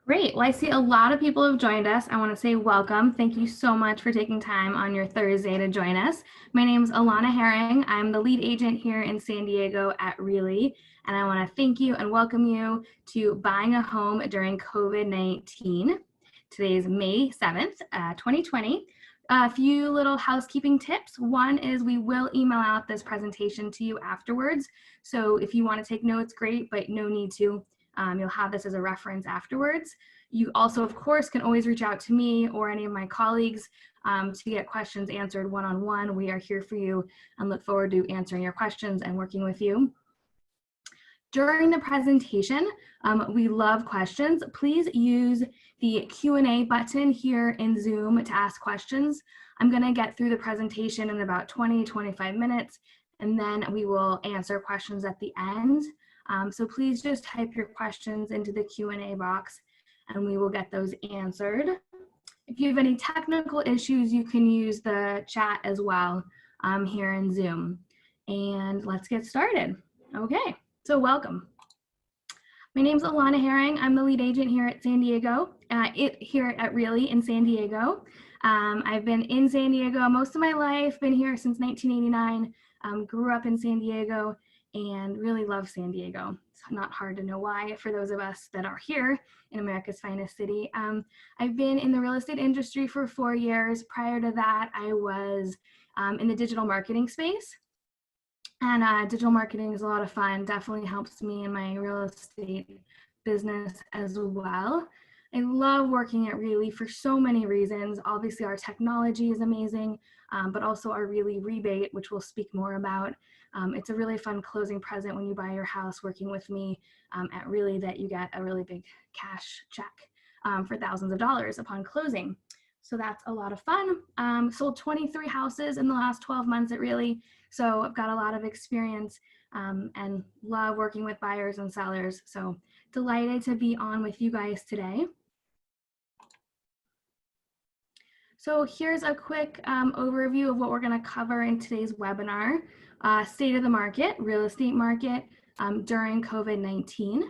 Great. Well, I see a lot of people have joined us. I want to say welcome. Thank you so much for taking time on your Thursday to join us. My name is Alana Herring. I'm the lead agent here in San Diego at Really, and I want to thank you and welcome you to Buying a Home During COVID-19. Today is May 7th, 2020. A few little housekeeping tips. One is we will email out this presentation to you afterwards. So if you want to take notes, great, but no need to. You'll have this as a reference afterwards. You also, of course, can always reach out to me or any of my colleagues to get questions answered one-on-one. We are here for you and look forward to answering your questions and working with you. During the presentation, we love questions. Please use the Q&A button here in Zoom to ask questions. I'm going to get through the presentation in about 20-25 minutes, and then we will answer questions at the end. So please just type your questions into the Q&A box and we will get those answered. If you have any technical issues, you can use the chat as well here in Zoom. And let's get started. Okay, so welcome. My name's Alana Herring. I'm the lead agent here at San Diego, here at Really in San Diego. I've been in San Diego most of my life, been here since 1989, grew up in San Diego, and really love San Diego. It's not hard to know why for those of us that are here in America's finest city. I've been in the real estate industry for 4 years. Prior to that, I was in the digital marketing space. And digital marketing is a lot of fun, definitely helps me in my real estate business as well. I love working at Really for so many reasons. Obviously, our technology is amazing, but also our Really rebate, which we'll speak more about. It's a really fun closing present when you buy your house working with me at Really, that you get a really big cash check for thousands of dollars upon closing. So that's a lot of fun. Sold 23 houses in the last 12 months at Really. So I've got a lot of experience and love working with buyers and sellers. So delighted to be on with you guys today. So here's a quick overview of what we're going to cover in today's webinar. State of the market, real estate market during COVID-19.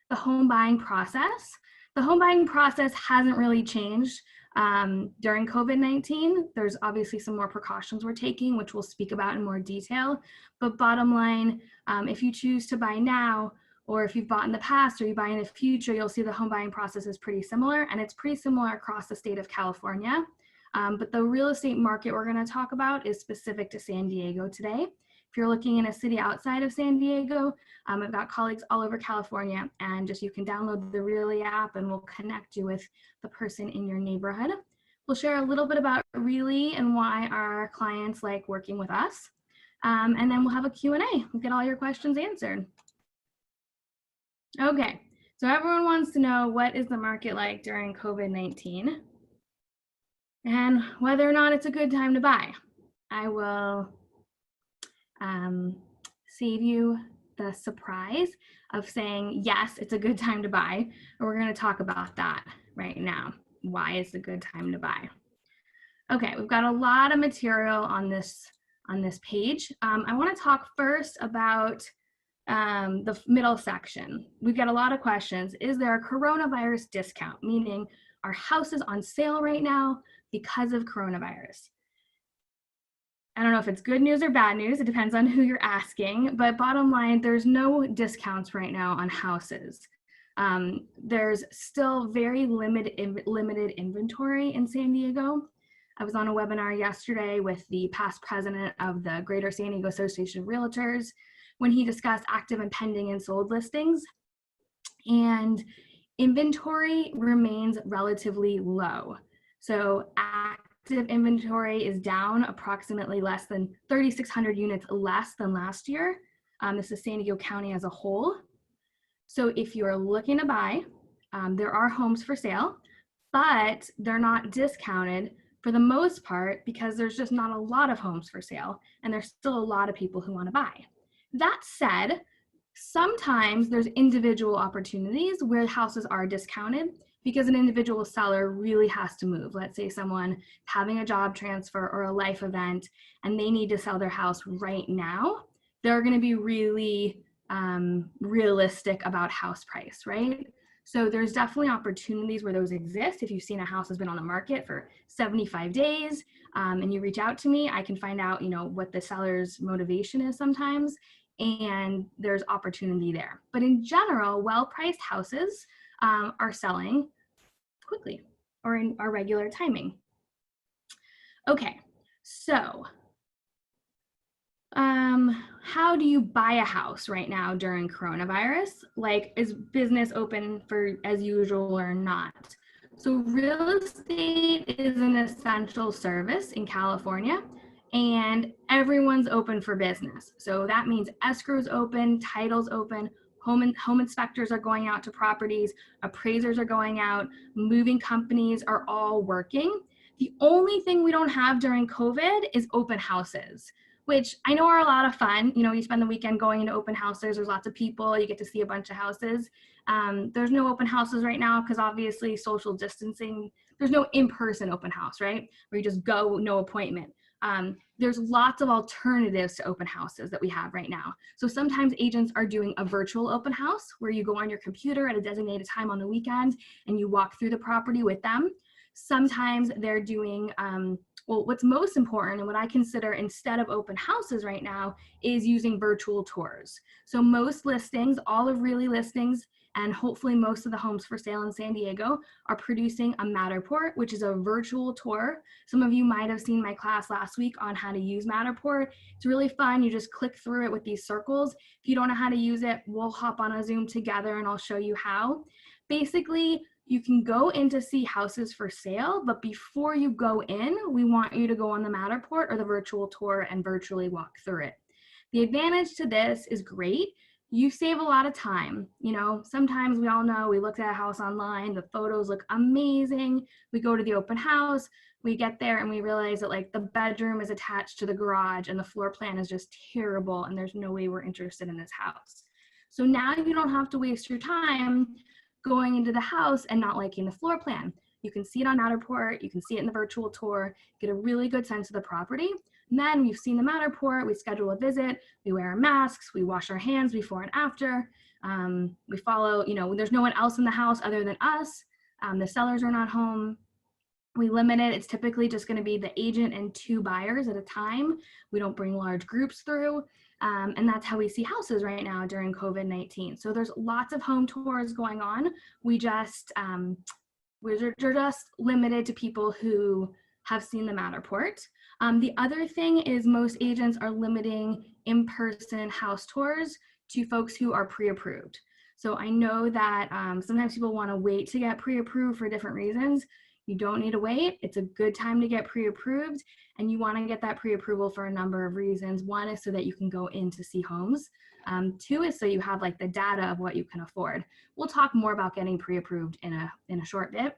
The home buying process. The home buying process hasn't really changed during COVID-19. There's obviously some more precautions we're taking, which we'll speak about in more detail. But bottom line, if you choose to buy now, or if you've bought in the past or you buy in the future, you'll see the home buying process is pretty similar, and it's pretty similar across the state of California. But the real estate market we're going to talk about is specific to San Diego today. If you're looking in a city outside of San Diego, I've got colleagues all over California, and just you can download the Really app and we'll connect you with the person in your neighborhood. We'll share a little bit about Really and why our clients like working with us. And then we'll have a Q&A. We'll get all your questions answered. Okay, so everyone wants to know, what is the market like during COVID-19 and whether or not it's a good time to buy. I will save you the surprise of saying, yes, it's a good time to buy. And we're going to talk about that right now. Why is a good time to buy? Okay, we've got a lot of material on this page. I want to talk first about the middle section. We've got a lot of questions. Is there a coronavirus discount? Meaning, are houses on sale right now because of coronavirus? I don't know if it's good news or bad news. It depends on who you're asking. But bottom line, there's no discounts right now on houses. There's still very limited inventory in San Diego. I was on a webinar yesterday with the past president of the Greater San Diego Association of Realtors when he discussed active and pending and sold listings. And inventory remains relatively low. So active inventory is down approximately less than 3,600 units less than last year. This is San Diego County as a whole. So if you're looking to buy, there are homes for sale, but they're not discounted for the most part because there's just not a lot of homes for sale, and there's still a lot of people who want to buy. That said, sometimes there's individual opportunities where houses are discounted because an individual seller really has to move. Let's say someone having a job transfer or a life event and they need to sell their house right now. They're going to be really realistic about house price, right? So there's definitely opportunities where those exist. If you've seen a house has been on the market for 75 days and you reach out to me, I can find out, what the seller's motivation is sometimes, and there's opportunity there. But in general, well-priced houses are selling quickly or in our regular timing. Okay, so how do you buy a house right now during coronavirus? Like, is business open for as usual or not? So real estate is an essential service in California, and everyone's open for business. So that means escrow's open, title's open, home inspectors are going out to properties, appraisers are going out, moving companies are all working. The only thing we don't have during COVID is open houses, which I know are a lot of fun. You spend the weekend going into open houses. There's lots of people. You get to see a bunch of houses. There's no open houses right now because obviously social distancing. There's no in-person open house, right? Where you just go, no appointment. There's lots of alternatives to open houses that we have right now. So sometimes agents are doing a virtual open house where you go on your computer at a designated time on the weekend and you walk through the property with them. Sometimes they're doing, well, what's most important and what I consider instead of open houses right now is using virtual tours. So most listings, all of Really listings, and hopefully most of the homes for sale in San Diego are producing a Matterport, which is a virtual tour. Some of you might have seen my class last week on how to use Matterport. It's really fun. You just click through it with these circles. If you don't know how to use it, we'll hop on a Zoom together and I'll show you how. Basically, you can go in to see houses for sale, but before you go in, we want you to go on the Matterport or the virtual tour and virtually walk through it. The advantage to this is great. You save a lot of time. Sometimes we all know we looked at a house online, the photos look amazing. We go to the open house, we get there and we realize that like the bedroom is attached to the garage and the floor plan is just terrible and there's no way we're interested in this house. So now you don't have to waste your time going into the house and not liking the floor plan. You can see it on Matterport, you can see it in the virtual tour, get a really good sense of the property. And then we've seen the Matterport, we schedule a visit, we wear our masks, we wash our hands before and after. We follow, there's no one else in the house other than us. The sellers are not home. We limit it. It's typically just going to be the agent and 2 buyers at a time. We don't bring large groups through. And that's how we see houses right now during COVID-19. So there's lots of home tours going on. We're just limited to people who have seen the Matterport. The other thing is most agents are limiting in-person house tours to folks who are pre-approved. So I know that sometimes people want to wait to get pre-approved for different reasons. You don't need to wait. It's a good time to get pre-approved, and you want to get that pre-approval for a number of reasons. One is so that you can go in to see homes. 2 is so you have like the data of what you can afford. We'll talk more about getting pre-approved in a short bit.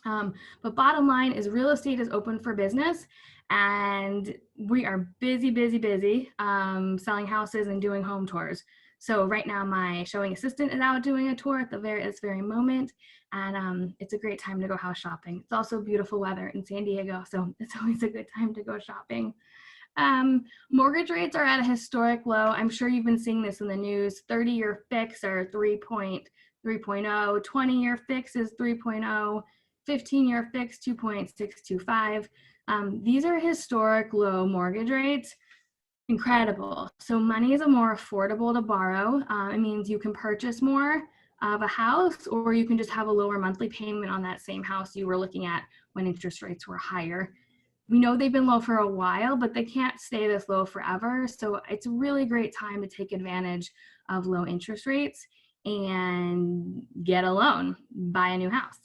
But bottom line is real estate is open for business, and we are busy selling houses and doing home tours. So right now my showing assistant is out doing a tour at this very moment, and it's a great time to go house shopping. It's also beautiful weather in San Diego, so it's always a good time to go shopping. Mortgage rates are at a historic low. I'm sure you've been seeing this in the news. 30-year fix are 3.0, 20-year fix is 3.0, 15-year fix 2.625. These are historic low mortgage rates. Incredible. So money is more affordable to borrow. It means you can purchase more of a house, or you can just have a lower monthly payment on that same house you were looking at when interest rates were higher. We know they've been low for a while, but they can't stay this low forever. So it's a really great time to take advantage of low interest rates and get a loan, buy a new house,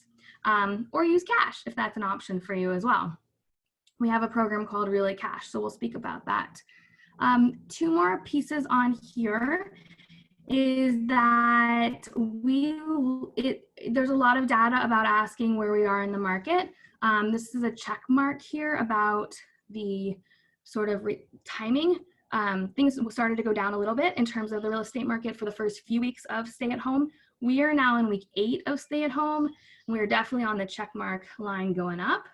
or use cash if that's an option for you as well. We have a program called Really Cash, so we'll speak about that. 2 more pieces on here is that there's a lot of data about asking where we are in the market. This is a check mark here about the sort of timing. Things started to go down a little bit in terms of the real estate market for the first few weeks of stay at home. We are now in week 8 of stay at home. We're definitely on the check mark line going up.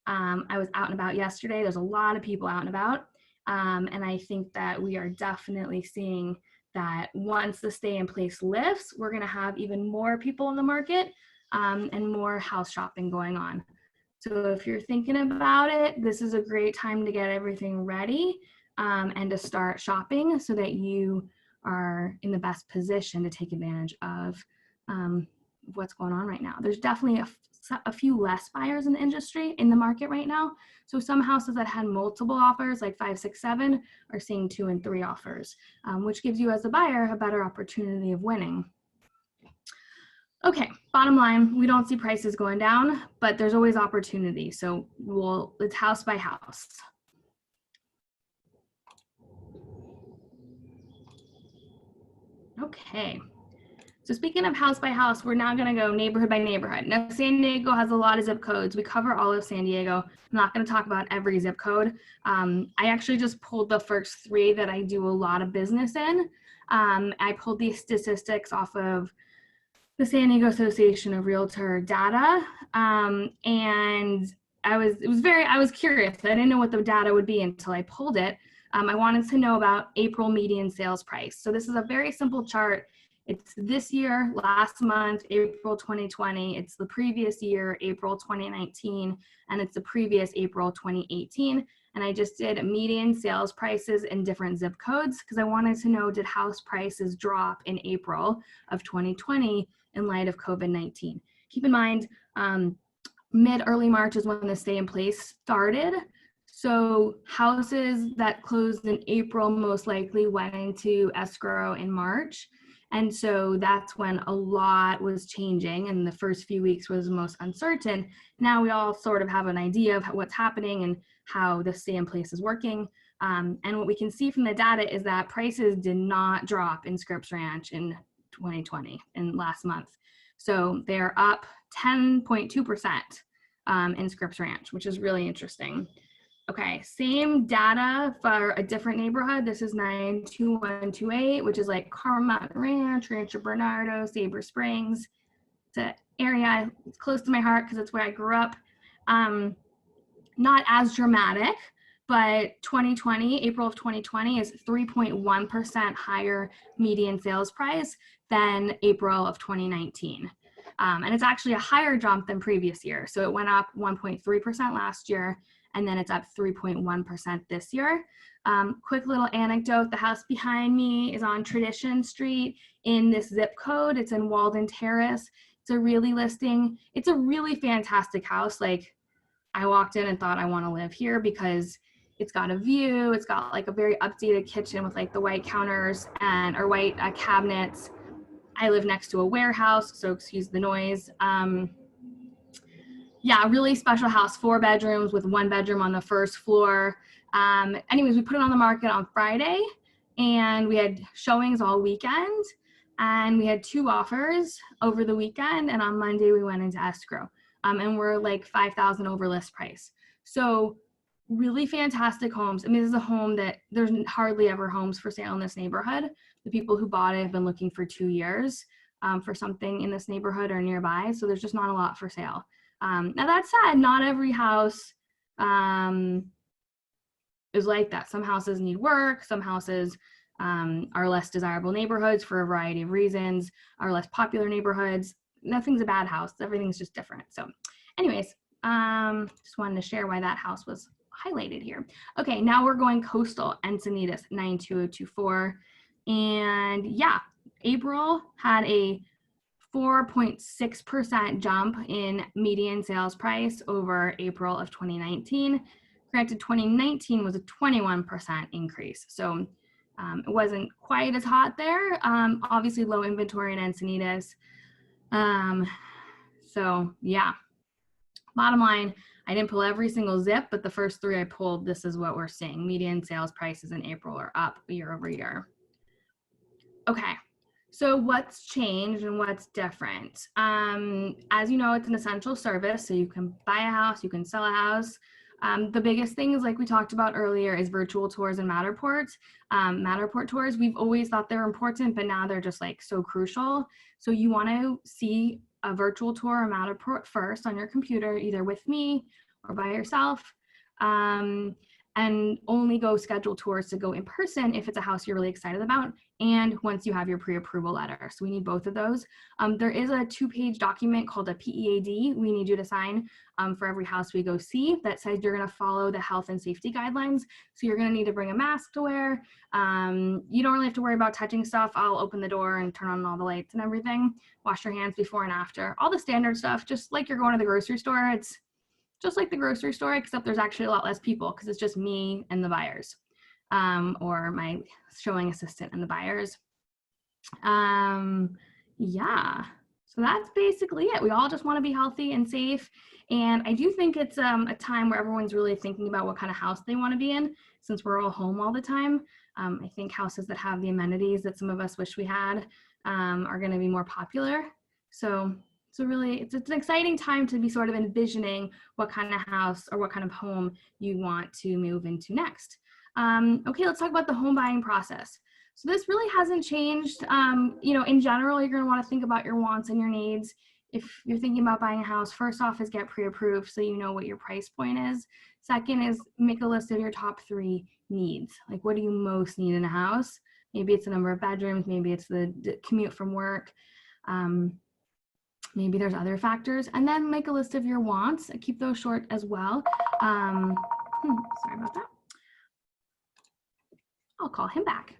I was out and about yesterday. There's a lot of people out and about. And I think that we are definitely seeing that once the stay in place lifts, we're going to have even more people in the market and more house shopping going on. So if you're thinking about it, this is a great time to get everything ready and to start shopping so that you are in the best position to take advantage of what's going on right now. There's definitely a few less buyers in the industry, in the market right now. So some houses that had multiple offers, like 5, 6, 7, are seeing 2 and 3 offers, which gives you as a buyer a better opportunity of winning. Okay, bottom line, we don't see prices going down, but there's always opportunity. So it's house by house. Okay, so speaking of house by house, we're now gonna go neighborhood by neighborhood. Now, San Diego has a lot of zip codes. We cover all of San Diego. I'm not gonna talk about every zip code. I actually just pulled the first 3 that I do a lot of business in. I pulled these statistics off of the San Diego Association of Realtor data, and I was curious. I didn't know what the data would be until I pulled it. I wanted to know about April median sales price. So this is a very simple chart. It's this year, last month, April 2020. It's the previous year, April 2019, and it's the previous April 2018. And I just did median sales prices in different zip codes because I wanted to know, did house prices drop in April of 2020 in light of COVID-19? Keep in mind, early March is when the stay in place started. So houses that closed in April most likely went into escrow in March. And so that's when a lot was changing, and the first few weeks was most uncertain. Now we all sort of have an idea of what's happening and how the stay in place is working. And what we can see from the data is that prices did not drop in Scripps Ranch in 2020, in last month. So they're up 10.2% in Scripps Ranch, which is really interesting. Okay, same data for a different neighborhood. This is 92128, which is like Carmont Ranch, Rancho Bernardo, Sabre Springs. It's an area it's close to my heart because it's where I grew up. Not as dramatic, but April of 2020 is 3.1% higher median sales price than April of 2019. And it's actually a higher jump than previous year. So it went up 1.3% last year, and then it's up 3.1% this year. Quick little anecdote, the house behind me is on Tradition Street in this zip code. It's in Walden Terrace. It's a really fantastic house. Like, I walked in and thought I want to live here because it's got a view. It's got like a very updated kitchen with like the white counters or white cabinets. I live next to a warehouse, so excuse the noise. Yeah, really special house, 4 bedrooms with 1 bedroom on the first floor. Anyways, we put it on the market on Friday, and we had showings all weekend, and we had 2 offers over the weekend, and on Monday we went into escrow, and we're like 5,000 over list price. So really fantastic homes. I mean, this is a home that there's hardly ever homes for sale in this neighborhood. The people who bought it have been looking for 2 years for something in this neighborhood or nearby, so there's just not a lot for sale. Now that said, not every house is like that. Some houses need work, some houses are less desirable neighborhoods for a variety of reasons, are less popular neighborhoods. Nothing's a bad house, everything's just different. So anyways, just wanted to share why that house was highlighted here. Okay, now we're going coastal, Encinitas 92024. And yeah, April had a 4.6% jump in median sales price over April of 2019. Granted, 2019 was a 21% increase. So it wasn't quite as hot there. Obviously low inventory in Encinitas. So yeah, bottom line, I didn't pull every single zip, but the first 3 I pulled, this is what we're seeing. Median sales prices in April are up year over year. Okay. So what's changed and what's different? As you know, it's an essential service, so you can buy a house, you can sell a house. The biggest things, like we talked about earlier, is virtual tours and Matterport. Matterport tours, we've always thought they're important, but now they're just like so crucial. So you want to see a virtual tour or Matterport first on your computer, either with me or by yourself. And and only go schedule tours to go in person if it's a house you're really excited about, and once you have your pre-approval letter. So we need both of those. There is a 2-page document called a PEAD we need you to sign for every house we go see that says you're going to follow the health and safety guidelines. So you're going to need to bring a mask to wear. You don't really have to worry about touching stuff. I'll open the door and turn on all the lights and everything. Wash your hands before and after. All the standard stuff, just like you're going to the grocery store. It's just like the grocery store, except there's actually a lot less people because it's just me and the buyers, or my showing assistant and the buyers. Yeah, so that's basically it. We all just want to be healthy and safe. And I do think it's a time where everyone's really thinking about what kind of house they want to be in, since we're all home all the time. I think houses that have the amenities that some of us wish we had are going to be more popular. So really, it's an exciting time to be sort of envisioning what kind of house or what kind of home you want to move into next. Okay, let's talk about the home buying process. So this really hasn't changed. In general, you're going to want to think about your wants and your needs. If you're thinking about buying a house, first off is get pre-approved so you know what your price point is. Second is make a list of your top 3 needs. Like, what do you most need in a house? Maybe it's the number of bedrooms, maybe it's the commute from work. Maybe there's other factors, and then make a list of your wants. Keep those short as well. Sorry about that. I'll call him back.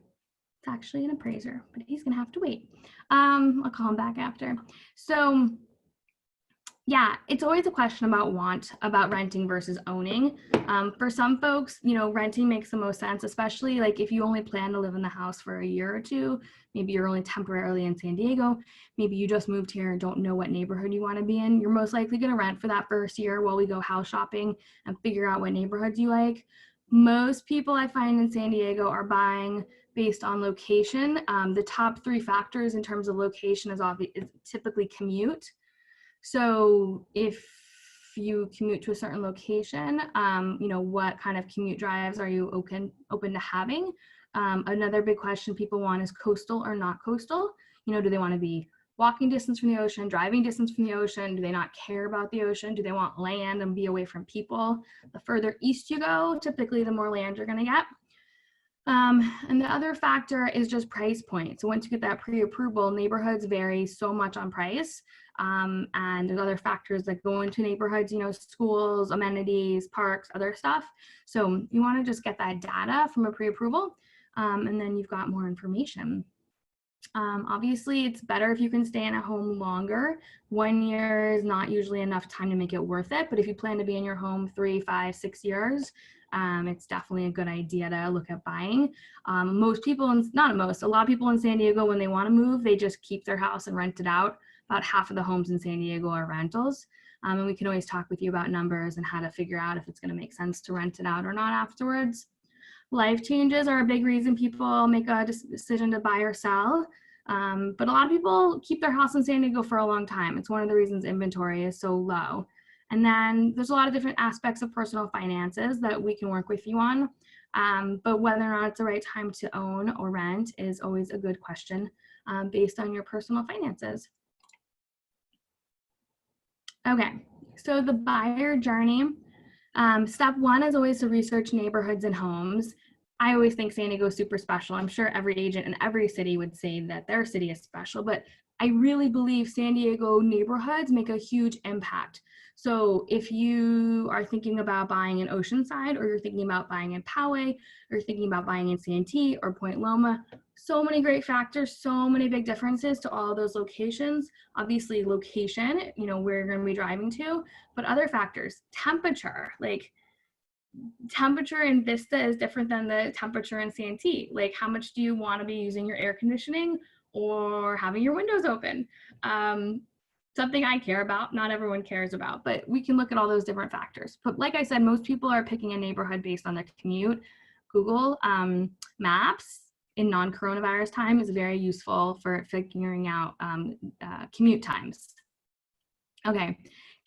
It's actually an appraiser, but he's gonna have to wait. I'll call him back after. So yeah, it's always a question about renting versus owning. For some folks, renting makes the most sense, especially like if you only plan to live in the house for a year or two. Maybe you're only temporarily in San Diego. Maybe you just moved here and don't know what neighborhood you want to be in. You're most likely going to rent for that first year while we go house shopping and figure out what neighborhoods you like. Most people I find in San Diego are buying based on location. The top 3 factors in terms of location is typically commute. So if you commute to a certain location, what kind of commute drives are you open to having? Another big question people want is coastal or not coastal. Do they want to be walking distance from the ocean, driving distance from the ocean? Do they not care about the ocean? Do they want land and be away from people? The further east you go, typically the more land you're going to get. And the other factor is just price point. So once you get that pre-approval, neighborhoods vary so much on price. And there's other factors that go into neighborhoods, schools, amenities, parks, other stuff. So you want to just get that data from a pre-approval, and then you've got more information. Obviously, it's better if you can stay in a home longer. 1 year is not usually enough time to make it worth it, but if you plan to be in your home 3, 5, 6 years, it's definitely a good idea to look at buying. A lot of people in San Diego, when they want to move, they just keep their house and rent it out. About half of the homes in San Diego are rentals. And we can always talk with you about numbers and how to figure out if it's going to make sense to rent it out or not afterwards. Life changes are a big reason people make a decision to buy or sell. But a lot of people keep their house in San Diego for a long time. It's one of the reasons inventory is so low. And then there's a lot of different aspects of personal finances that we can work with you on. But whether or not it's the right time to own or rent is always a good question based on your personal finances. Okay, so the buyer journey. Step 1 is always to research neighborhoods and homes. I always think San Diego is super special. I'm sure every agent in every city would say that their city is special, but I really believe San Diego neighborhoods make a huge impact. So if you are thinking about buying in Oceanside, or you're thinking about buying in Poway, or you're thinking about buying in Santee or Point Loma, so many great factors, so many big differences to all of those locations. Obviously location, where you're going to be driving to, but other factors, temperature, like temperature in Vista is different than the temperature in Santee. Like, how much do you want to be using your air conditioning or having your windows open? Something I care about, not everyone cares about, but we can look at all those different factors. But like I said, most people are picking a neighborhood based on their commute. Google Maps in non-coronavirus time is very useful for figuring out commute times. Okay,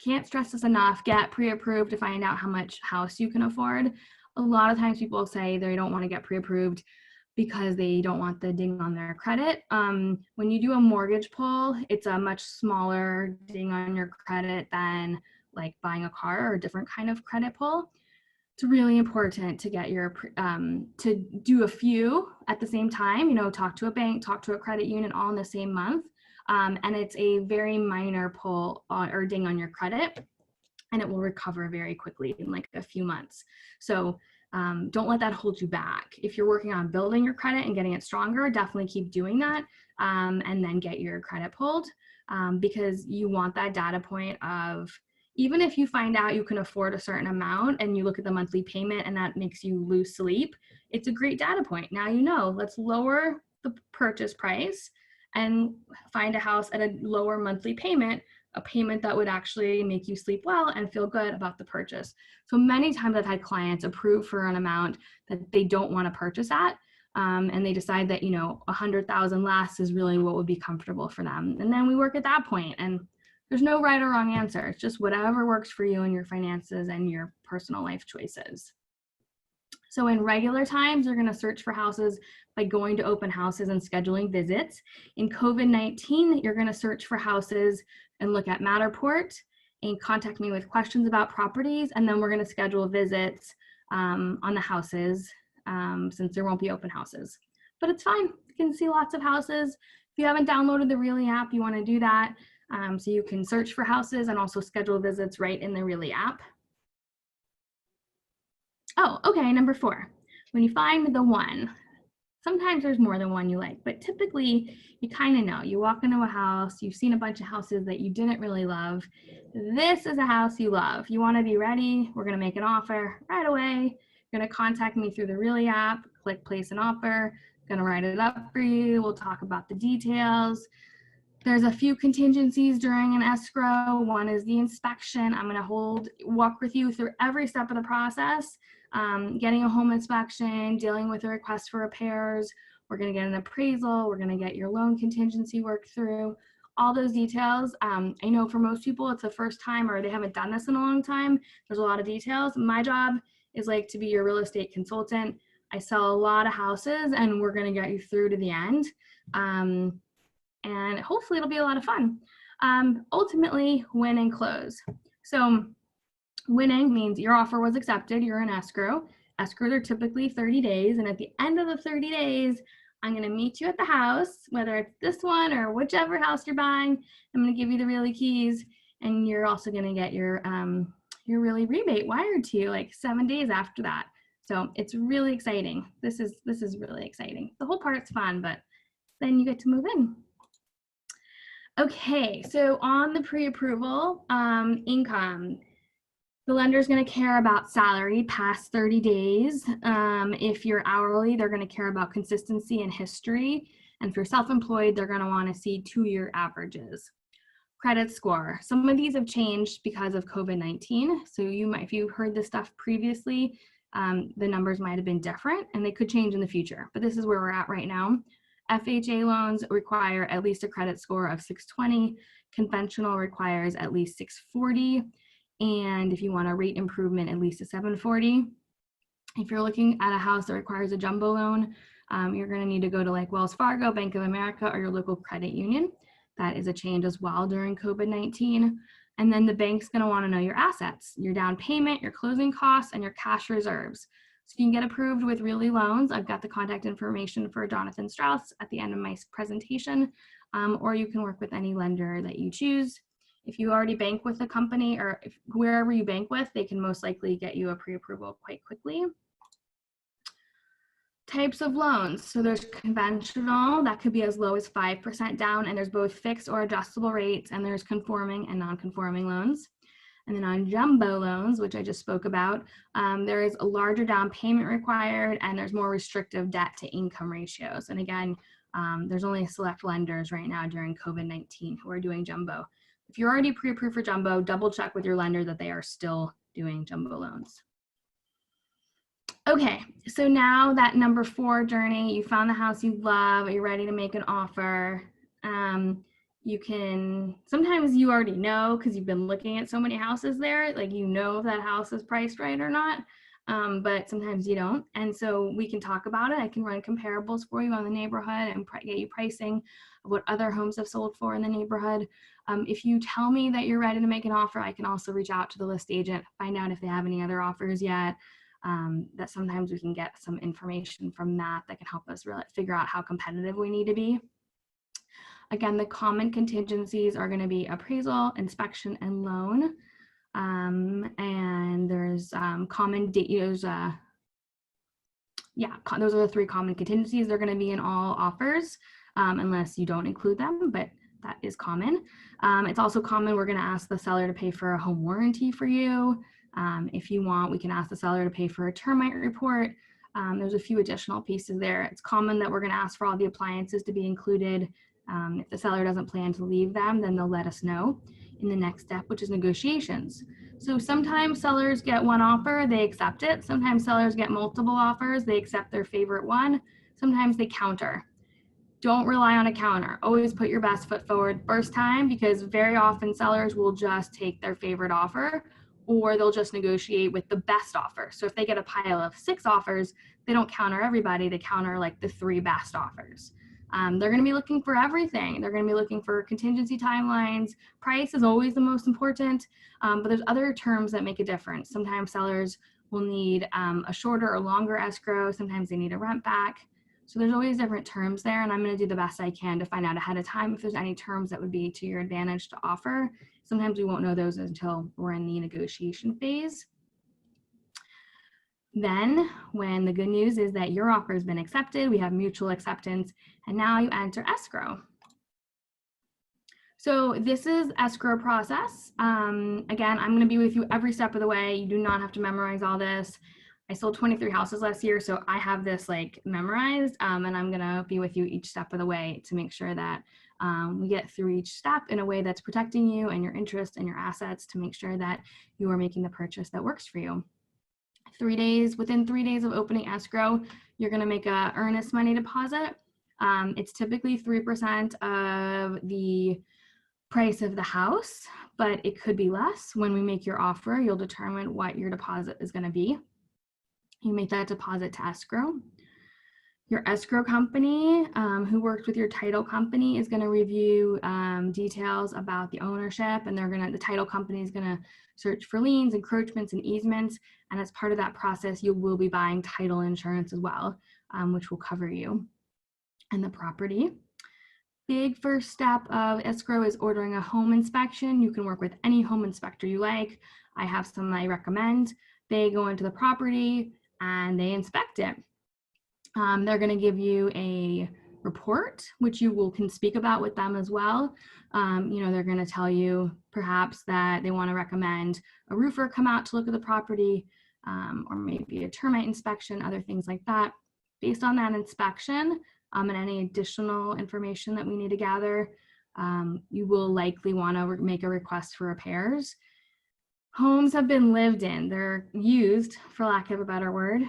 can't stress this enough. Get pre-approved to find out how much house you can afford. A lot of times people say they don't want to get pre-approved because they don't want the ding on their credit. When you do a mortgage pull, it's a much smaller ding on your credit than like buying a car or a different kind of credit pull. it's really important to get your to do a few at the same time. You know, talk to a bank, talk to a credit union, all in the same month, and it's a very minor pull or ding on your credit, and it will recover very quickly in like a few months. So don't let that hold you back. If you're working on building your credit and getting it stronger, definitely keep doing that, and then get your credit pulled, because you want that data point of, even if you find out you can afford a certain amount and you look at the monthly payment and that makes you lose sleep, it's a great data point. Now you know, let's lower the purchase price and find a house at a lower monthly payment, a payment that would actually make you sleep well and feel good about the purchase. So many times I've had clients approve for an amount that they don't want to purchase at, and they decide that, you know, 100,000 less is really what would be comfortable for them. And then we work at that point, and there's no right or wrong answer. It's just whatever works for you and your finances and your personal life choices. So in regular times, you're going to search for houses by going to open houses and scheduling visits. In COVID-19, you're going to search for houses and look at Matterport and contact me with questions about properties. And then we're going to schedule visits on the houses, since there won't be open houses. But it's fine. You can see lots of houses. If you haven't downloaded the Really app, you want to do that. So you can search for houses and also schedule visits right in the Really app. Oh, okay, number 4. When you find the one, sometimes there's more than one you like, but typically you kind of know. You walk into a house, you've seen a bunch of houses that you didn't really love. This is a house you love. You want to be ready. We're going to make an offer right away. You're going to contact me through the Really app, click place an offer. I'm going to write it up for you. We'll talk about the details. There's a few contingencies during an escrow. One is the inspection. I'm going to walk with you through every step of the process. Getting a home inspection, dealing with a request for repairs. We're going to get an appraisal. We're going to get your loan contingency worked through. All those details. I know for most people it's the first time or they haven't done this in a long time. There's a lot of details. My job is like to be your real estate consultant. I sell a lot of houses and we're going to get you through to the end. And hopefully it'll be a lot of fun. Ultimately, win and close. So winning means your offer was accepted, you're in escrow. Escrows are typically 30 days, and at the end of the 30 days, I'm gonna meet you at the house, whether it's this one or whichever house you're buying. I'm gonna give you the Really keys, and you're also gonna get your Really rebate wired to you like 7 days after that. So it's really exciting. This is really exciting. The whole part's fun, but then you get to move in. Okay, so on the pre-approval income, the lender is going to care about salary past 30 days. If you're hourly, they're going to care about consistency and history. And if you're self-employed, they're going to want to see 2-year averages. Credit score. Some of these have changed because of COVID-19. So if you heard this stuff previously, the numbers might have been different and they could change in the future. But this is where we're at right now. FHA loans require at least a credit score of 620. Conventional requires at least 640. And if you want a rate improvement, at least a 740. If you're looking at a house that requires a jumbo loan, you're going to need to go to like Wells Fargo, Bank of America, or your local credit union. That is a change as well during COVID-19. And then the bank's going to want to know your assets, your down payment, your closing costs, and your cash reserves. So you can get approved with Really loans. I've got the contact information for Jonathan Strauss at the end of my presentation, or you can work with any lender that you choose. If you already bank with a company or wherever you bank with, they can most likely get you a pre-approval quite quickly. Types of loans. So there's conventional, that could be as low as 5% down, and there's both fixed or adjustable rates, and there's conforming and non-conforming loans. And then on jumbo loans, which I just spoke about, there is a larger down payment required, and there's more restrictive debt to income ratios. And again, there's only select lenders right now during COVID-19 who are doing jumbo. If you're already pre-approved for jumbo, double check with your lender that they are still doing jumbo loans. Okay, so now that number 4 journey, you found the house you love, you're ready to make an offer. You can, sometimes you already know because you've been looking at so many houses there, like you know if that house is priced right or not, but sometimes you don't. And so we can talk about it. I can run comparables for you on the neighborhood and get you pricing of what other homes have sold for in the neighborhood. If you tell me that you're ready to make an offer, I can also reach out to the list agent, find out if they have any other offers yet. that sometimes we can get some information from that can help us really figure out how competitive we need to be. Again, the common contingencies are going to be appraisal, inspection, and loan. And there's common those are the 3 common contingencies. They're going to be in all offers unless you don't include them, but that is common. It's also common we're going to ask the seller to pay for a home warranty for you. If you want, we can ask the seller to pay for a termite report. There's a few additional pieces there. It's common that we're going to ask for all the appliances to be included. If the seller doesn't plan to leave them, then they'll let us know in the next step, which is negotiations. So sometimes sellers get one offer, they accept it. Sometimes sellers get multiple offers, they accept their favorite one. Sometimes they counter. Don't rely on a counter. Always put your best foot forward first time, because very often sellers will just take their favorite offer, or they'll just negotiate with the best offer. So if they get a pile of 6 offers, they don't counter everybody, they counter like the 3 best offers. They're going to be looking for everything. They're going to be looking for contingency timelines. Price is always the most important, but there's other terms that make a difference. Sometimes sellers will need a shorter or longer escrow. Sometimes they need a rent back. So there's always different terms there, and I'm going to do the best I can to find out ahead of time if there's any terms that would be to your advantage to offer. Sometimes we won't know those until we're in the negotiation phase. Then, when the good news is that your offer has been accepted, we have mutual acceptance, and now you enter escrow. So this is escrow process. Again, I'm going to be with you every step of the way. You do not have to memorize all this. I sold 23 houses last year, so I have this like memorized, and I'm going to be with you each step of the way to make sure that we get through each step in a way that's protecting you and your interest and your assets, to make sure that you are making the purchase that works for you. Within 3 days of opening escrow, you're going to make a earnest money deposit. It's typically 3% of the price of the house, but it could be less. When we make your offer, you'll determine what your deposit is going to be. You make that deposit to escrow. Your escrow company, who worked with your title company, is going to review details about the ownership, and the title company is going to search for liens, encroachments, and easements. And as part of that process, you will be buying title insurance as well, which will cover you and the property. Big first step of escrow is ordering a home inspection. You can work with any home inspector you like. I have some I recommend. They go into the property and they inspect it. They're going to give you a report, which you can speak about with them as well. They're going to tell you perhaps that they want to recommend a roofer come out to look at the property, or maybe a termite inspection, other things like that. Based on that inspection and any additional information that we need to gather, you will likely want to make a request for repairs. Homes have been lived in, they're used, for lack of a better word.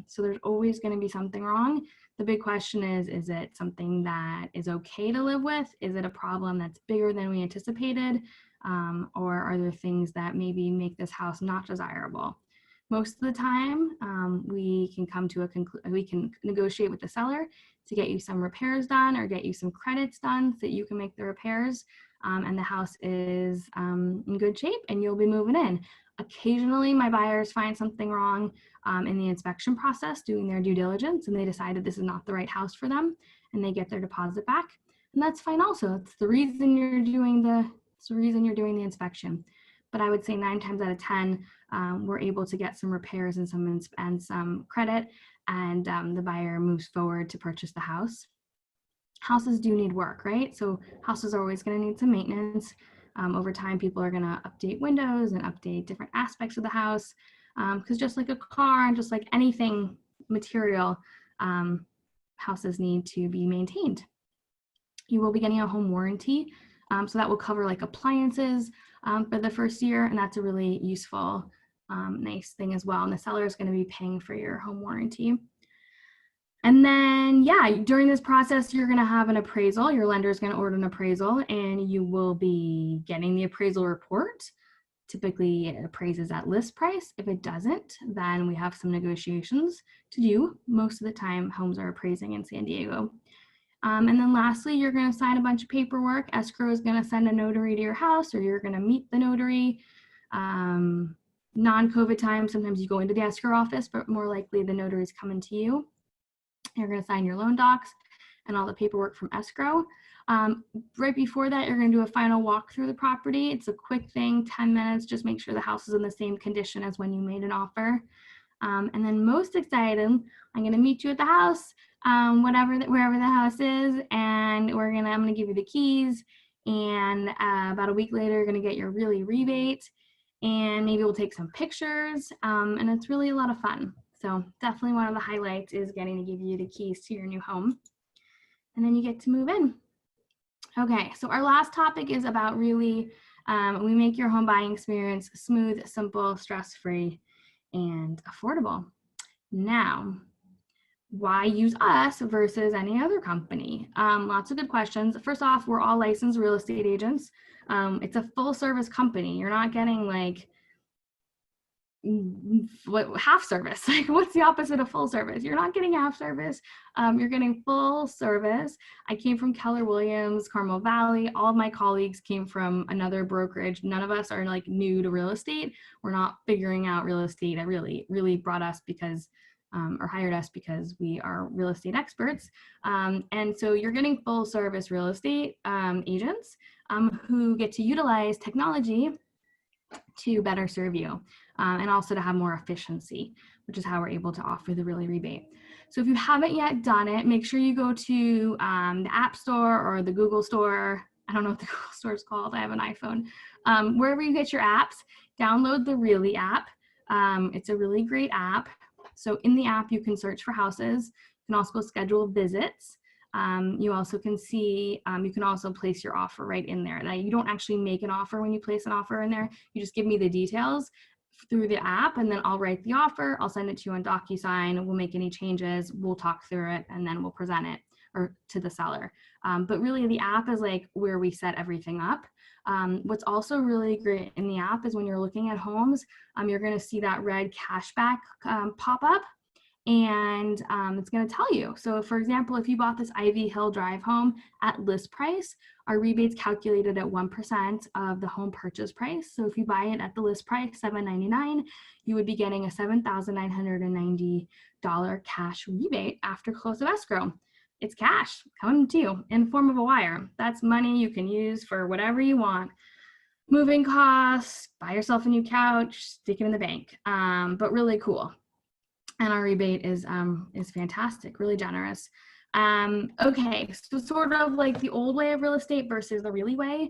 So there's always going to be something wrong. The big question is it something that is okay to live with? Is it a problem that's bigger than we anticipated? Or are there things that maybe make this house not desirable? Most of the time, we can come to we can negotiate with the seller to get you some repairs done or get you some credits done so that you can make the repairs, and the house is in good shape and you'll be moving in. Occasionally, my buyers find something wrong in the inspection process, doing their due diligence, and they decided this is not the right house for them, and they get their deposit back, and that's fine. Also, it's the reason you're doing the inspection. But I would say 9 times out of 10, we're able to get some repairs and some credit, and the buyer moves forward to purchase the house. Houses do need work, right? So houses are always going to need some maintenance. Over time, people are going to update windows and update different aspects of the house, because just like a car and just like anything material, houses need to be maintained. You will be getting a home warranty, so that will cover like appliances for the first year, and that's a really useful, nice thing as well. And the seller is going to be paying for your home warranty. And then, during this process, you're going to have an appraisal. Your lender is going to order an appraisal, and you will be getting the appraisal report. Typically, it appraises at list price. If it doesn't, then we have some negotiations to do. Most of the time, homes are appraising in San Diego. And then lastly, you're going to sign a bunch of paperwork. Escrow is going to send a notary to your house, or you're going to meet the notary. Non-COVID time, sometimes you go into the escrow office, but more likely the notary is coming to you. You're going to sign your loan docs and all the paperwork from escrow. Right before that, you're going to do a final walk through the property. It's a quick thing, 10 minutes. Just make sure the house is in the same condition as when you made an offer. And then most exciting, I'm going to meet you at the house, wherever the house is, and I'm going to give you the keys. And about a week later, you're going to get your really rebate, and maybe we'll take some pictures. And it's really a lot of fun. So definitely one of the highlights is getting to give you the keys to your new home, and then you get to move in. Okay, so our last topic is about really, we make your home buying experience smooth, simple, stress-free, and affordable. Now, why use us versus any other company? Lots of good questions. First off, we're all licensed real estate agents. It's a full service company. You're not getting like half service. Like, what's the opposite of full service? You're not getting half service. You're getting full service. I came from Keller Williams, Carmel Valley. All of my colleagues came from another brokerage. None of us are like new to real estate. We're not figuring out real estate. It really brought us because or hired us because we are real estate experts. And so you're getting full service real estate agents who get to utilize technology to better serve you, and also to have more efficiency, which is how we're able to offer the Really rebate. So if you haven't yet done it, make sure you go to the App Store or the Google Store. I don't know what the Google Store is called. I have an iPhone. Wherever you get your apps, download the Really app. It's a really great app. So in the app, you can search for houses. You can also schedule visits. You also can see, you can also place your offer right in there. Now, you don't actually make an offer when you place an offer in there. You just give me the details through the app, and then I'll write the offer. I'll send it to you on DocuSign. We'll make any changes. We'll talk through it, and then we'll present it to the seller. But really, the app is like where we set everything up. What's also really great in the app is when you're looking at homes, you're going to see that red cashback pop up. And it's going to tell you. So for example, if you bought this Ivy Hill Drive home at list price, our rebate's calculated at 1% of the home purchase price. So if you buy it at the list price, $799, you would be getting a $7,990 cash rebate after close of escrow. It's cash coming to you in the form of a wire. That's money you can use for whatever you want. Moving costs, buy yourself a new couch, stick it in the bank, but really cool. And our rebate is fantastic, really generous. Okay, so sort of like the old way of real estate versus the Really way.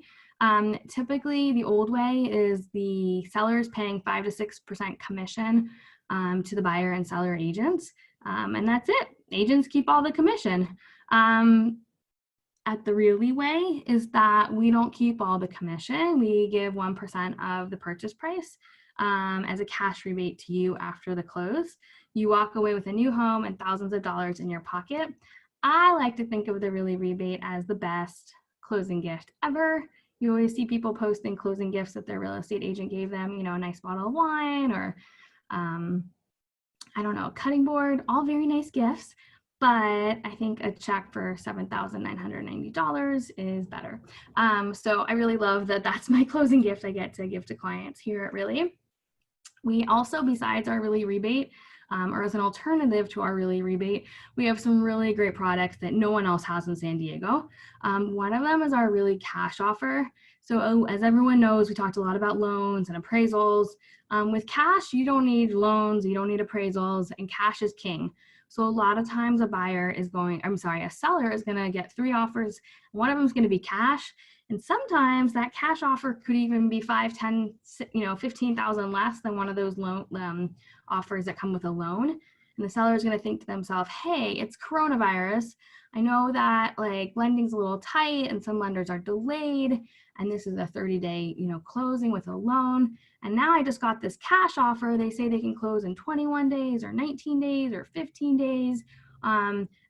Typically, the old way is the sellers paying 5 to 6% commission to the buyer and seller agents, and that's it. Agents keep all the commission. At the Really way is that we don't keep all the commission. We give 1% of the purchase price as a cash rebate to you after the close. You walk away with a new home and thousands of dollars in your pocket. I like to think of the Really rebate as the best closing gift ever. You always see people posting closing gifts that their real estate agent gave them, you know, a nice bottle of wine or, I don't know, a cutting board, all very nice gifts. But I think a check for $7,990 is better. So I really love that that's my closing gift I get to give to clients here at Really. We also, besides our Really rebate, or as an alternative to our Really rebate, we have some really great products that no one else has in San Diego. One of them is our Really cash offer. So as everyone knows, we talked a lot about loans and appraisals. With cash, you don't need loans, you don't need appraisals, and cash is king. So a lot of times a seller is gonna get 3 offers. One of them is gonna be cash. And sometimes that cash offer could even be 5, 10, 15,000 less than one of those loan offers that come with a loan. And the seller is going to think to themselves, hey, it's coronavirus. I know that like lending's a little tight and some lenders are delayed. And this is a 30-day, closing with a loan. And now I just got this cash offer. They say they can close in 21 days or 19 days or 15 days.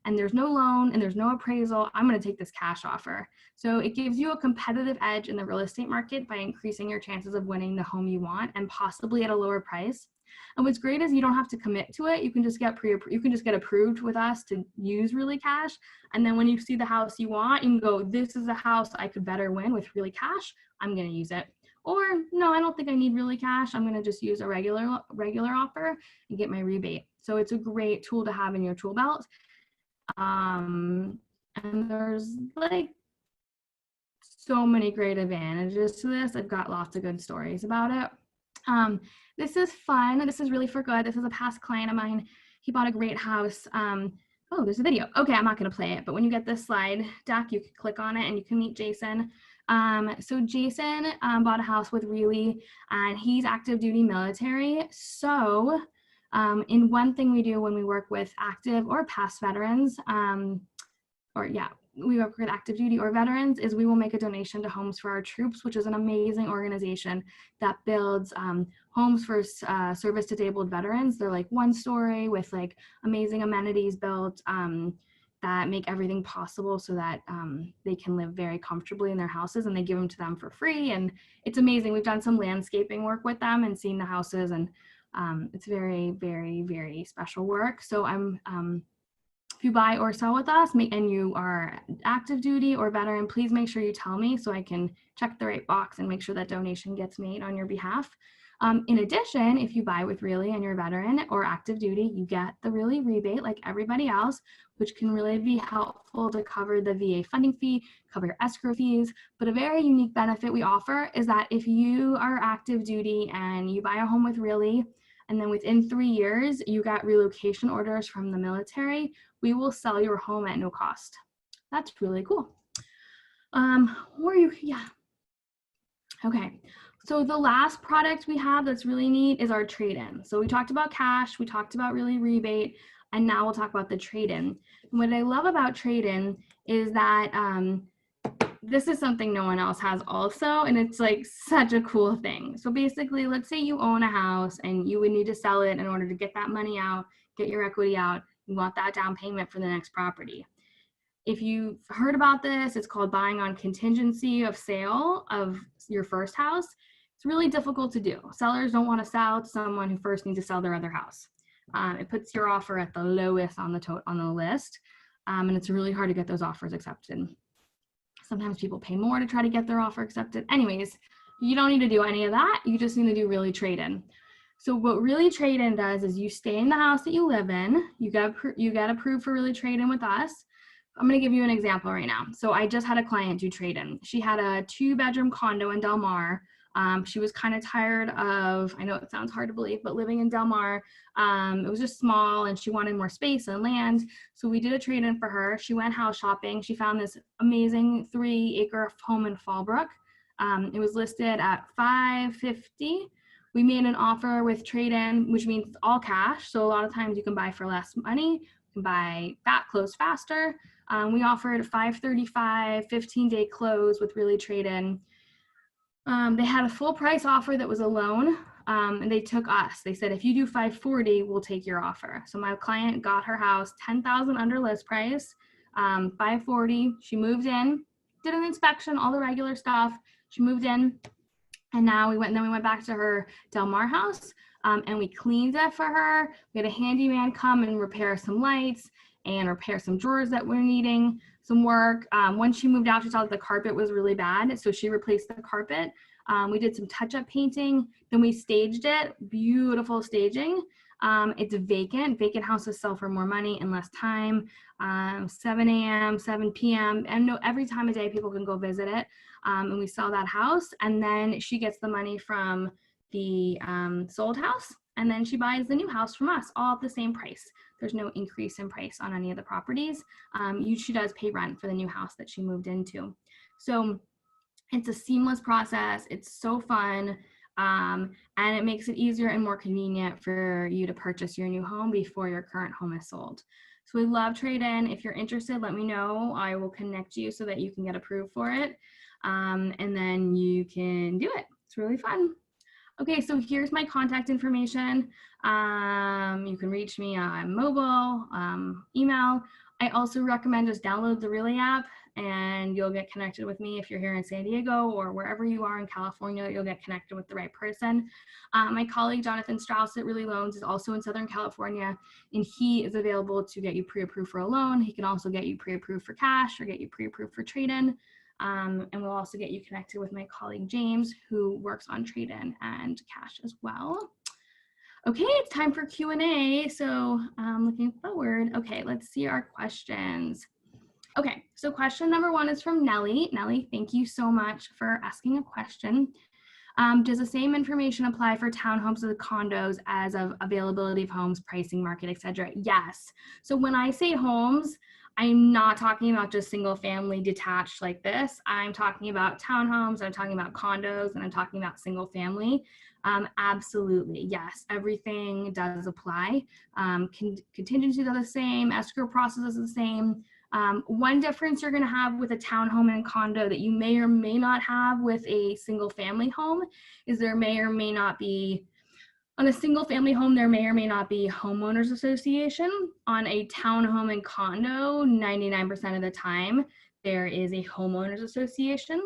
And there's no loan and there's no appraisal. I'm going to take this cash offer. So it gives you a competitive edge in the real estate market by increasing your chances of winning the home you want and possibly at a lower price. And what's great is you don't have to commit to it. You can just get approved with us to use Really cash. And then when you see the house you want, you can go, this is a house I could better win with Really cash. I'm going to use it. Or no, I don't think I need really cash. I'm gonna just use a regular offer and get my rebate. So it's a great tool to have in your tool belt. And there's like so many great advantages to this. I've got lots of good stories about it. This is fun. This is really for good. This is a past client of mine. He bought a great house. Oh, there's a video. Okay, I'm not going to play it, but when you get this slide deck, you can click on it and you can meet Jason. So Jason bought a house with Really, and he's active duty military. So in one thing we do when we work with active or past veterans, we work with active duty or veterans, is we will make a donation to Homes for Our Troops, which is an amazing organization that builds homes for service disabled veterans. They're like one story with like amazing amenities built that make everything possible so that they can live very comfortably in their houses, and they give them to them for free. And it's amazing. We've done some landscaping work with them and seen the houses, and it's very, very, very special work. So if you buy or sell with us and you are active duty or veteran, please make sure you tell me so I can check the right box and make sure that donation gets made on your behalf. In addition, if you buy with Really and you're a veteran or active duty, you get the Really rebate like everybody else, which can really be helpful to cover the VA funding fee, cover your escrow fees. But a very unique benefit we offer is that if you are active duty and you buy a home with Really, and then within 3 years, you got relocation orders from the military, we will sell your home at no cost. That's really cool. Okay, so the last product we have that's really neat is our trade-in. So we talked about cash, we talked about Really rebate, and now we'll talk about the trade-in. And what I love about trade-in is that this is something no one else has also, and it's like such a cool thing. So basically, let's say you own a house and you would need to sell it in order to get that money out, get your equity out. You want that down payment for the next property. If you've heard about this, it's called buying on contingency of sale of your first house. It's really difficult to do. Sellers don't want to sell to someone who first needs to sell their other house. It puts your offer at the lowest on the list, and it's really hard to get those offers accepted. Sometimes people pay more to try to get their offer accepted. Anyways, you don't need to do any of that. You just need to do Really trade-in. So what Really trade-in does is you stay in the house that you live in. You get approved for Really trade-in with us. I'm going to give you an example right now. So I just had a client do trade-in. She had a 2-bedroom condo in Del Mar. She was kind of tired of, I know it sounds hard to believe, but living in Del Mar, it was just small and she wanted more space and land. So we did a trade-in for her. She went house shopping. She found this amazing 3-acre home in Fallbrook. It was listed at $550,000. We made an offer with trade-in, which means all cash. So a lot of times you can buy for less money. You can buy close faster. We offered $535,000, 15-day close with Really trade-in. They had a full price offer that was a loan, and they took us. They said, if you do $540,000, we'll take your offer. So my client got her house $10,000 under list price, $540,000. She moved in, did an inspection, all the regular stuff. She moved in, and now we went back to her Del Mar house, and we cleaned it for her. We had a handyman come and repair some lights and repair some drawers that were needing some work. When she moved out, she saw that the carpet was really bad, so she replaced the carpet. We did some touch-up painting, then we staged it, beautiful staging. It's vacant. Vacant houses sell for more money in less time, 7 a.m., 7 p.m., and every time of day people can go visit it. And we sell that house, and then she gets the money from the sold house, and then she buys the new house from us, all at the same price. There's no increase in price on any of the properties. She does pay rent for the new house that she moved into. So it's a seamless process. It's so fun. And it makes it easier and more convenient for you to purchase your new home before your current home is sold. So we love trade-in. If you're interested, let me know. I will connect you so that you can get approved for it. And then you can do it. It's really fun. Okay, so here's my contact information. You can reach me on mobile, email. I also recommend just download the Really app and you'll get connected with me. If you're here in San Diego or wherever you are in California, you'll get connected with the right person. My colleague, Jonathan Strauss at Really Loans, is also in Southern California, and he is available to get you pre-approved for a loan. He can also get you pre-approved for cash or get you pre-approved for trade-in. And we'll also get you connected with my colleague James, who works on trade-in and cash as well. Okay, it's time for Q&A. So looking forward. Okay, let's see our questions. Okay, so question number 1 is from Nellie. Nellie, thank you so much for asking a question. Does the same information apply for townhomes or condos as of availability of homes, pricing, market, etc.? Yes. So when I say homes, I'm not talking about just single family detached like this. I'm talking about townhomes, I'm talking about condos, and I'm talking about single family. Absolutely, yes, everything does apply. Contingencies are the same, escrow process is the same. One difference you're going to have with a townhome and condo that you may or may not have with a single family home is there may or may not be, on a single family home, there may or may not be homeowners association. On a townhome and condo, 99% of the time, there is a homeowners association.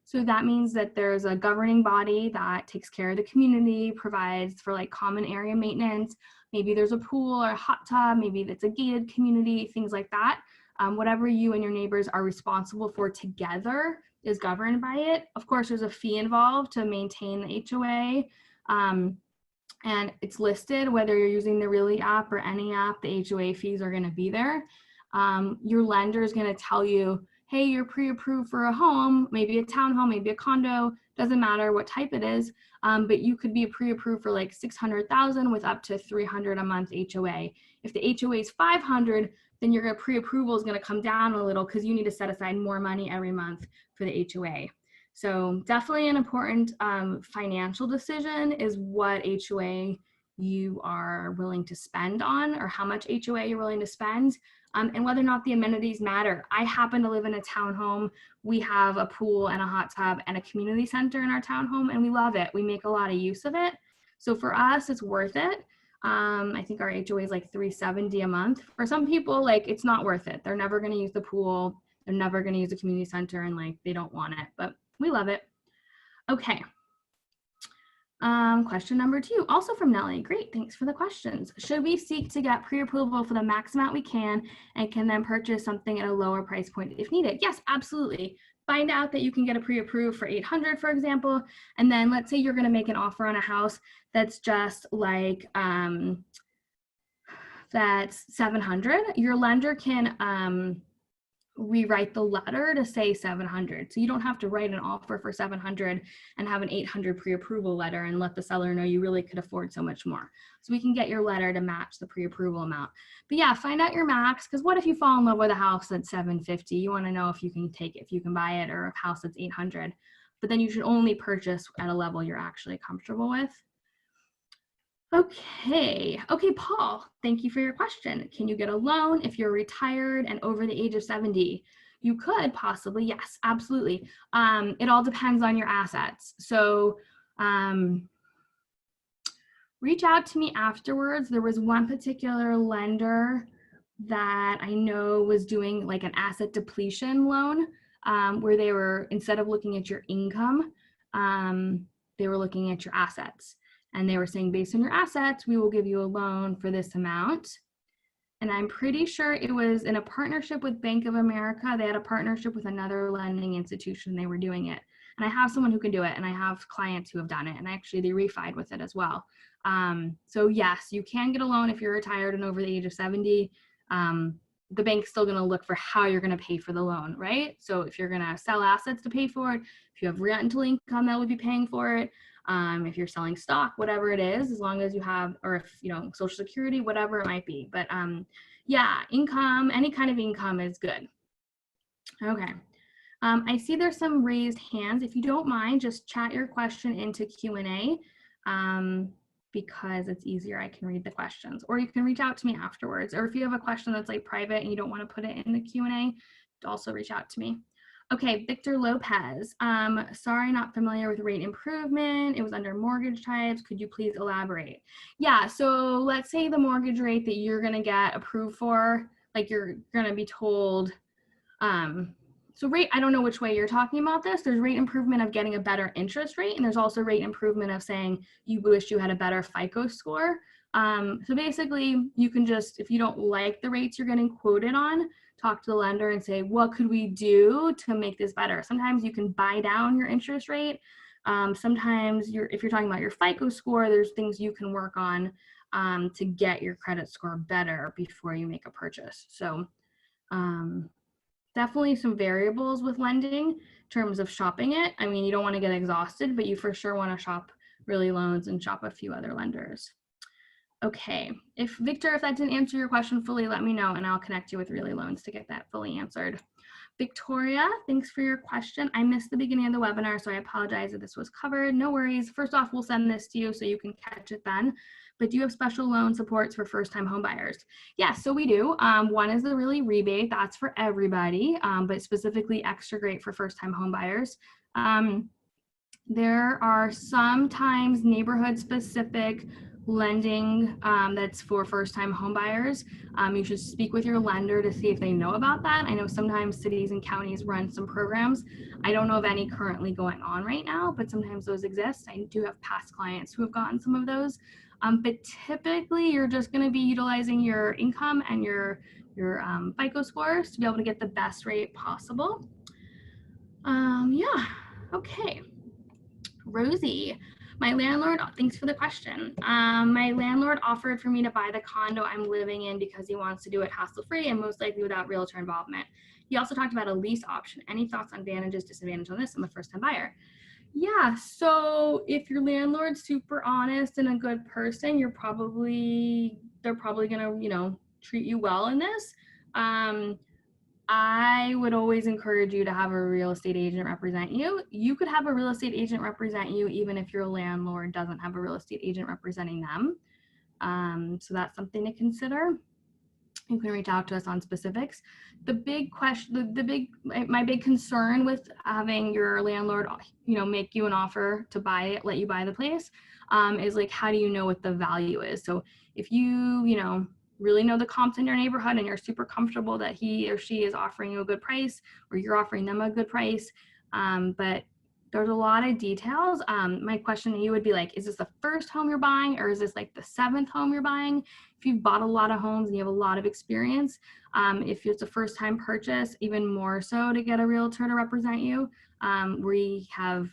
So that means that there's a governing body that takes care of the community, provides for like common area maintenance. Maybe there's a pool or a hot tub, maybe it's a gated community, things like that. Whatever you and your neighbors are responsible for together is governed by it. Of course, there's a fee involved to maintain the HOA, and it's listed whether you're using the Really app or any app, the HOA fees are going to be there. Your lender is going to tell you, hey, you're pre-approved for a home, maybe a townhome, maybe a condo, doesn't matter what type it is, but you could be pre-approved for like $600,000 with up to $300 a month HOA. If the HOA is $500, then your pre-approval is going to come down a little because you need to set aside more money every month for the HOA. So definitely an important financial decision is what HOA you are willing to spend on, or how much HOA you're willing to spend, and whether or not the amenities matter. I happen to live in a townhome. We have a pool and a hot tub and a community center in our townhome, and we love it. We make a lot of use of it. So for us, it's worth it. I think our HOA is like $370 a month. For some people, like, it's not worth it. They're never going to use the pool. They're never going to use the community center, and like they don't want it, but we love it. Okay. Question number 2, also from Nellie. Great, thanks for the questions. Should we seek to get pre-approval for the max amount we can and can then purchase something at a lower price point if needed? Yes, absolutely. Find out that you can get a pre-approved for $800, for example, and then let's say you're going to make an offer on a house that's just like that's $700. Your lender can rewrite the letter to say $700. So you don't have to write an offer for $700 and have an $800 pre-approval letter and let the seller know you really could afford so much more. So we can get your letter to match the pre-approval amount. But yeah, find out your max, because what if you fall in love with a house that's $750? You want to know if you can take it, if you can buy it, or a house that's $800. But then you should only purchase at a level you're actually comfortable with. Okay, Paul, thank you for your question. Can you get a loan if you're retired and over the age of 70? You could possibly, yes, absolutely. It all depends on your assets. So reach out to me afterwards. There was one particular lender that I know was doing like an asset depletion loan, where they were, instead of looking at your income, they were looking at your assets. And they were saying, based on your assets, we will give you a loan for this amount. And I'm pretty sure it was in a partnership with Bank of America. They had a partnership with another lending institution. They were doing it. And I have someone who can do it. And I have clients who have done it. And actually they refied with it as well. So yes, you can get a loan if you're retired and over the age of 70. The bank's still going to look for how you're going to pay for the loan, right? So if you're going to sell assets to pay for it, if you have rental income that would be paying for it, if you're selling stock, whatever it is, as long as you have, or if, you know, Social Security, whatever it might be. But yeah, income, any kind of income is good. Okay. I see there's some raised hands. If you don't mind, just chat your question into Q&A because it's easier. I can read the questions, or you can reach out to me afterwards. Or if you have a question that's like private and you don't want to put it in the Q&A, also reach out to me. Okay, Victor Lopez. Sorry, not familiar with rate improvement. It was under mortgage types. Could you please elaborate? Yeah, so let's say the mortgage rate that you're gonna get approved for, like you're gonna be told, so rate, I don't know which way you're talking about this. There's rate improvement of getting a better interest rate, and there's also rate improvement of saying you wish you had a better FICO score. So basically, you can just, if you don't like the rates you're getting quoted on, talk to the lender and say, what could we do to make this better? Sometimes you can buy down your interest rate. Sometimes if you're talking about your FICO score, there's things you can work on to get your credit score better before you make a purchase. So definitely some variables with lending in terms of shopping it. I mean, you don't want to get exhausted, but you for sure want to shop Really Loans and shop a few other lenders. Okay, Victor, if that didn't answer your question fully, let me know and I'll connect you with Really Loans to get that fully answered. Victoria, thanks for your question. I missed the beginning of the webinar, so I apologize if this was covered. No worries. First off, we'll send this to you so you can catch it then. But do you have special loan supports for first-time home buyers? Yes, so we do. One is the Really rebate. That's for everybody, but specifically extra great for first-time home buyers. There are sometimes neighborhood-specific lending that's for first-time home buyers. You should speak with your lender to see if they know about that. I know sometimes cities and counties run some programs. I don't know of any currently going on right now, but sometimes those exist. I do have past clients who have gotten some of those. But typically you're just going to be utilizing your income and your FICO scores to be able to get the best rate possible. Yeah, okay. Rosie, my landlord, thanks for the question. My landlord offered for me to buy the condo I'm living in because he wants to do it hassle-free and most likely without realtor involvement. He also talked about a lease option. Any thoughts on advantages, disadvantages on this? I'm a first-time buyer. Yeah, so if your landlord's super honest and a good person, they're probably gonna, treat you well in this. I would always encourage you to have a real estate agent represent you. You could have a real estate agent represent you even if your landlord doesn't have a real estate agent representing them. So that's something to consider. You can reach out to us on specifics. The big question, my big concern with having your landlord, make you an offer to buy it, let you buy the place, is like, how do you know what the value is? So if you, really know the comps in your neighborhood and you're super comfortable that he or she is offering you a good price or you're offering them a good price, but there's a lot of details. My question to you would be like, is this the first home you're buying or is this like the 7th home you're buying? If you've bought a lot of homes and you have a lot of experience, if it's a first time purchase, even more so to get a realtor to represent you. We have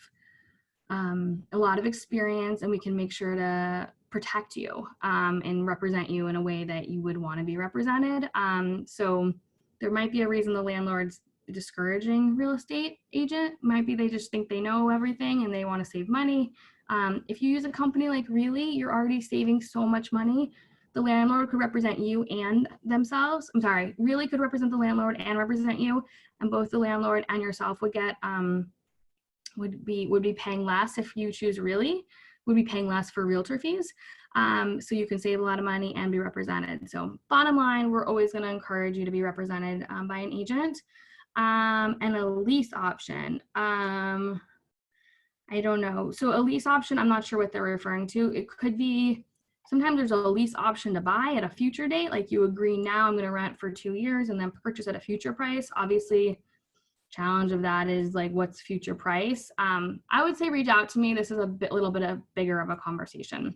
a lot of experience and we can make sure to protect you and represent you in a way that you would want to be represented. So there might be a reason the landlord's discouraging real estate agent. Might be they just think they know everything and they want to save money. If you use a company like Really, you're already saving so much money. The landlord could represent you and themselves. I'm sorry, Really could represent the landlord and represent you, and both the landlord and yourself would get would be paying less if you choose Really, would be paying less for realtor fees. So you can save a lot of money and be represented. So bottom line, we're always going to encourage you to be represented by an agent. And a lease option. I don't know. So a lease option, I'm not sure what they're referring to. It could be, sometimes there's a lease option to buy at a future date. Like you agree now I'm going to rent for 2 years and then purchase at a future price. Obviously, challenge of that is like, what's future price? I would say reach out to me. This is a little bit bigger of a conversation.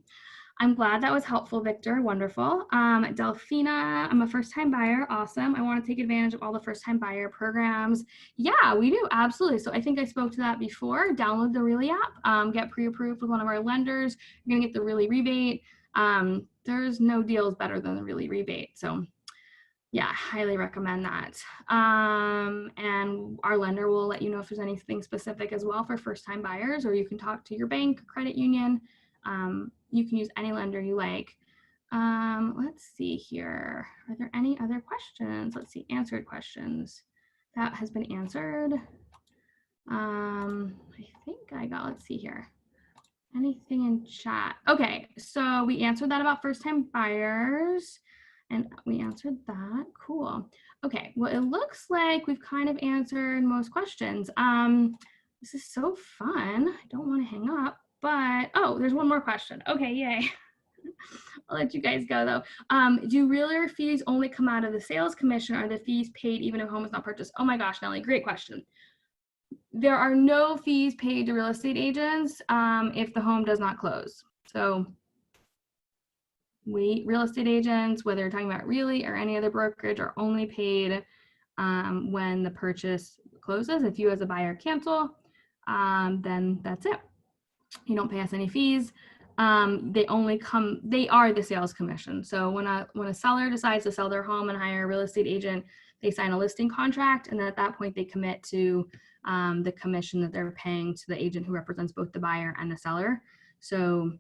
I'm glad that was helpful, Victor. Wonderful. Delphina, I'm a first-time buyer. Awesome. I want to take advantage of all the first-time buyer programs. Yeah, we do. Absolutely. So I think I spoke to that before. Download the Really app. Get pre-approved with one of our lenders. You're going to get the Really rebate. There's no deals better than the Really rebate. So yeah, highly recommend that. And our lender will let you know if there's anything specific as well for first-time buyers, or you can talk to your bank, credit union. You can use any lender you like. Let's see here. Are there any other questions? Let's see, answered questions. That has been answered. I think I got, let's see here. Anything in chat? Okay, so we answered that about first-time buyers. And we answered that. Cool. Okay, well, it looks like we've kind of answered most questions. This is so fun. I don't want to hang up, but oh, there's one more question. Okay, yay. I'll let you guys go though. Do realtor fees only come out of the sales commission, or are the fees paid even if home is not purchased? Oh my gosh, Nellie, great question. There are no fees paid to real estate agents if the home does not close. So real estate agents, whether you're talking about Really or any other brokerage, are only paid when the purchase closes. If you as a buyer cancel, then that's it. You don't pay us any fees. They are the sales commission. So when a seller decides to sell their home and hire a real estate agent, they sign a listing contract, and then at that point they commit to the commission that they're paying to the agent who represents both the buyer and the seller. So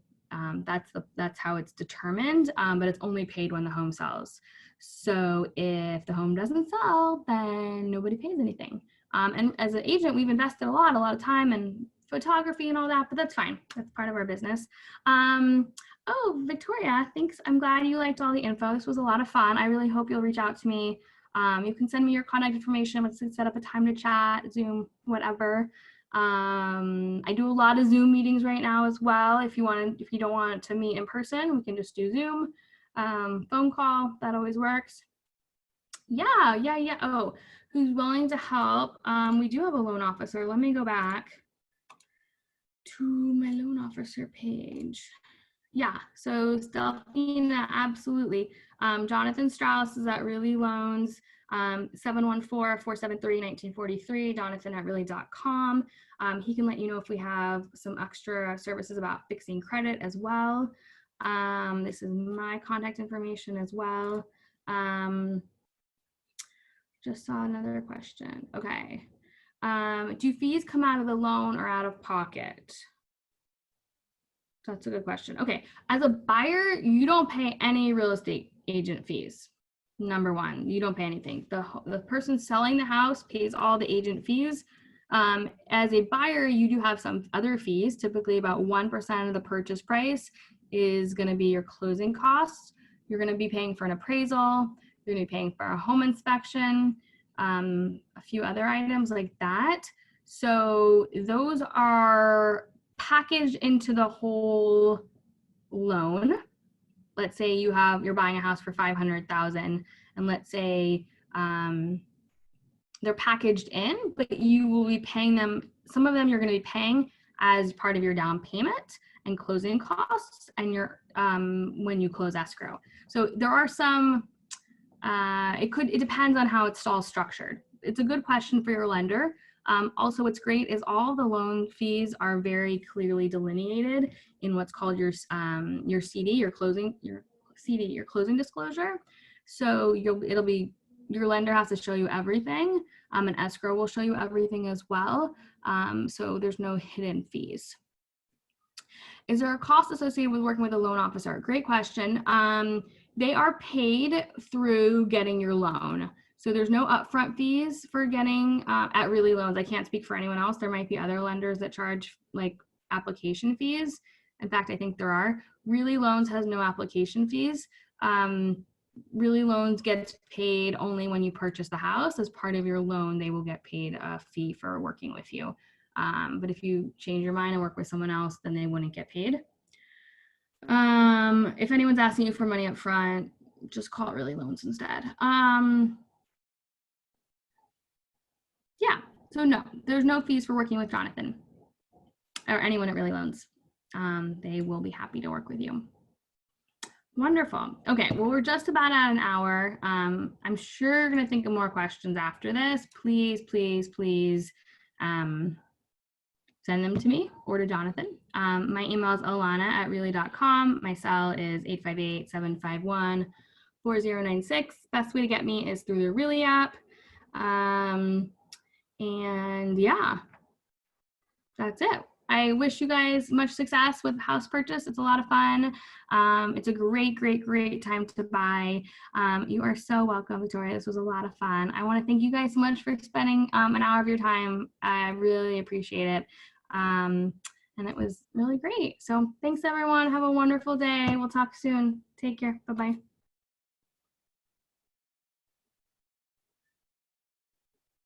that's how it's determined, but it's only paid when the home sells. So if the home doesn't sell, then nobody pays anything. And as an agent, we've invested a lot of time and photography and all that, but that's fine. That's part of our business. Oh, Victoria, thanks. I'm glad you liked all the info. This was a lot of fun. I really hope you'll reach out to me. You can send me your contact information. Let's set up a time to chat, Zoom, whatever. I do a lot of Zoom meetings right now as well. If you don't want to meet in person, we can just do Zoom, phone call. That always works. Yeah. Oh, who's willing to help? We do have a loan officer. Let me go back to my loan officer page. Yeah, so Delphina, absolutely. Jonathan Strauss is at Really Loans, 714-473-1943, jonathan@really.com. He can let you know if we have some extra services about fixing credit as well. This is my contact information as well. Just saw another question. Okay. Do fees come out of the loan or out of pocket? That's a good question. Okay, as a buyer, you don't pay any real estate agent fees. Number one, you don't pay anything. The person selling the house pays all the agent fees. As a buyer, you do have some other fees. Typically about 1% of the purchase price is going to be your closing costs. You're going to be paying for an appraisal. You're going to be paying for a home inspection, a few other items like that. So those are packaged into the whole loan. Let's say you're buying a house for $500,000, and let's say they're packaged in, but you will be paying them. Some of them you're going to be paying as part of your down payment and closing costs, and when you close escrow. So there are some. It depends on how it's all structured. It's a good question for your lender. Also, what's great is all the loan fees are very clearly delineated in what's called your CD, your closing disclosure. So your lender has to show you everything, and escrow will show you everything as well. So there's no hidden fees. Is there a cost associated with working with a loan officer? Great question. They are paid through getting your loan. So there's no upfront fees for getting at Really Loans. I can't speak for anyone else. There might be other lenders that charge like application fees. In fact, I think there are. Really Loans has no application fees. Really Loans gets paid only when you purchase the house. As part of your loan, they will get paid a fee for working with you. But if you change your mind and work with someone else, then they wouldn't get paid. If anyone's asking you for money up front, just call it Really Loans instead. Yeah, so no, there's no fees for working with Jonathan or anyone at Really Loans. They will be happy to work with you. Wonderful. Okay, well, we're just about at an hour. I'm sure you're going to think of more questions after this. Please send them to me or to Jonathan. My email is alana@really.com. My cell is 858-751-4096. Best way to get me is through the Really app. And yeah, that's it. I wish you guys much success with house purchase. It's a lot of fun. It's a great time to buy. You are so welcome, Victoria. This was a lot of fun. I want to thank you guys so much for spending an hour of your time. I really appreciate it. And it was really great. So thanks everyone. Have a wonderful day. We'll talk soon. Take care. Bye-bye.